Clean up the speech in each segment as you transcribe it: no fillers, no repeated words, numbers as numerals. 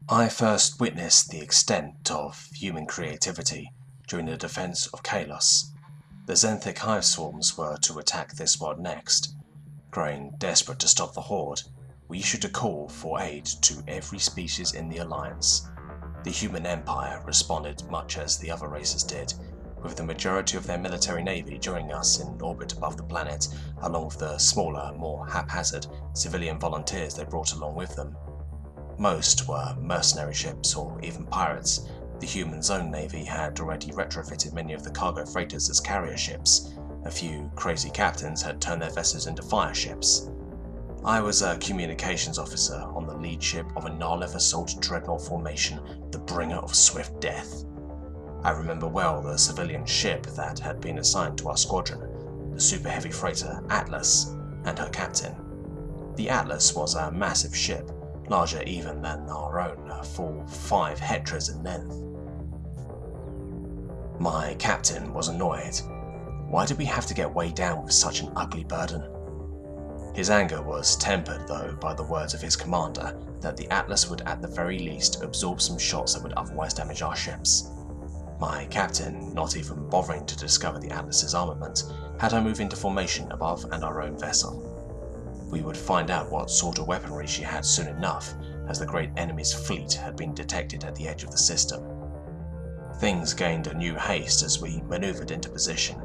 I first witnessed the extent of human creativity during the defense of Kailos. The Xanthic hive swarms were to attack this world next. Growing desperate to stop the horde, we issued a call for aid to every species in the Alliance. The human empire responded much as the other races did, with the majority of their military navy joining us in orbit above the planet, along with the smaller, more haphazard civilian volunteers they brought along with them. Most were mercenary ships or even pirates. The humans' own navy had already retrofitted many of the cargo freighters as carrier ships. A few crazy captains had turned their vessels into fire ships. I was a communications officer on the lead ship of a Narlev assault dreadnought formation, the bringer of swift death. I remember well the civilian ship that had been assigned to our squadron, the super heavy freighter Atlas, and her captain. The Atlas was a massive ship, larger even than our own, a full 5 hectares in length. My captain was annoyed. Why did we have to get weighed down with such an ugly burden? His anger was tempered, though, by the words of his commander that the Atlas would at the very least absorb some shots that would otherwise damage our ships. My captain, not even bothering to discover the Atlas's armament, had her move into formation above and our own vessel. We would find out what sort of weaponry she had soon enough, as the great enemy's fleet had been detected at the edge of the system. Things gained a new haste as we manoeuvred into position.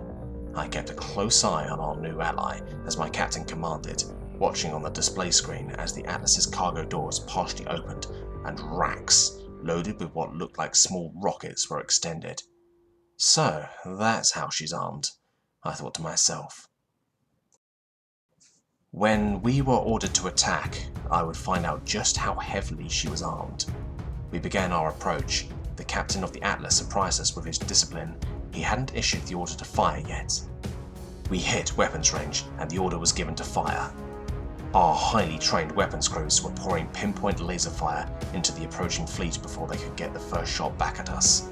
I kept a close eye on our new ally, as my captain commanded, watching on the display screen as the Atlas's cargo doors partially opened and racks, loaded with what looked like small rockets, were extended. So, that's how she's armed, I thought to myself. When we were ordered to attack, I would find out just how heavily she was armed. We began our approach. The captain of the Atlas surprised us with his discipline. He hadn't issued the order to fire yet. We hit weapons range, and the order was given to fire. Our highly trained weapons crews were pouring pinpoint laser fire into the approaching fleet before they could get the first shot back at us.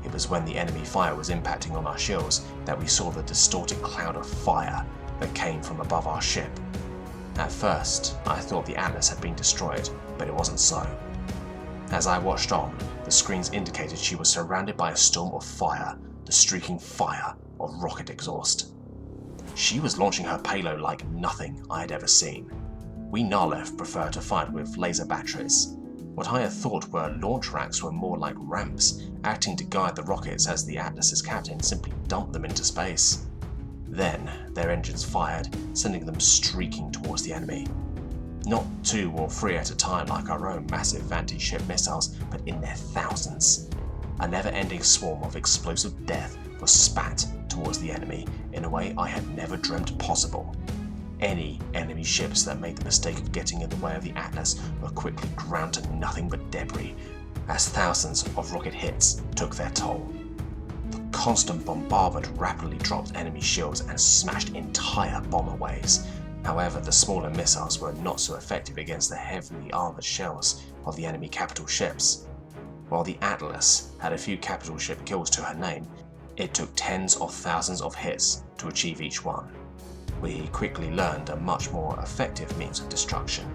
It was when the enemy fire was impacting on our shields that we saw the distorted cloud of fire that came from above our ship. At first, I thought the Atlas had been destroyed, but it wasn't so. As I watched on, the screens indicated she was surrounded by a storm of fire, the streaking fire of rocket exhaust. She was launching her payload like nothing I had ever seen. We Narlev prefer to fight with laser batteries. What I had thought were launch racks were more like ramps, acting to guide the rockets as the Atlas's captain simply dumped them into space. Then, their engines fired, sending them streaking towards the enemy. Not 2 or 3 at a time like our own massive anti-ship missiles, but in their thousands. A never-ending swarm of explosive death was spat towards the enemy in a way I had never dreamt possible. Any enemy ships that made the mistake of getting in the way of the Atlas were quickly ground to nothing but debris, as thousands of rocket hits took their toll. The constant bombardment rapidly dropped enemy shields and smashed entire bomber waves. However, the smaller missiles were not so effective against the heavily armored shells of the enemy capital ships. While the Atlas had a few capital ship kills to her name, it took tens of thousands of hits to achieve each one. We quickly learned a much more effective means of destruction.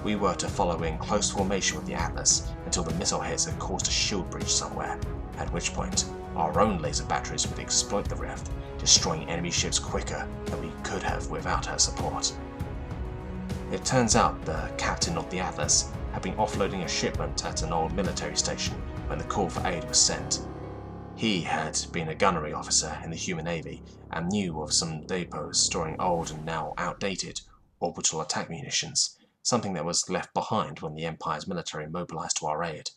We were to follow in close formation with the Atlas until the missile hits had caused a shield breach somewhere, at which point our own laser batteries would exploit the rift, destroying enemy ships quicker than we could have without her support. It turns out the captain of the Atlas had been offloading a shipment at an old military station when the call for aid was sent. He had been a gunnery officer in the human navy and knew of some depots storing old and now outdated orbital attack munitions, something that was left behind when the Empire's military mobilized to our aid.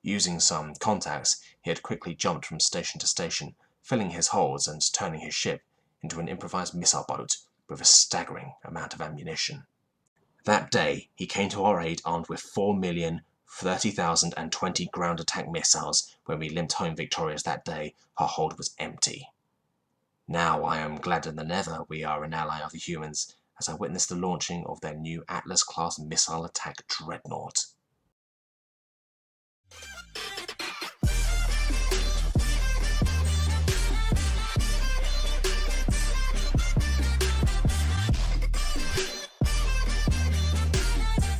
Using some contacts, he had quickly jumped from station to station, filling his holds and turning his ship into an improvised missile boat with a staggering amount of ammunition. That day, he came to our aid armed with 4,030,020 ground attack missiles. When we limped home victorious that day, our hold was empty. Now I am gladder than ever we are an ally of the humans, as I witnessed the launching of their new Atlas-class missile attack dreadnought.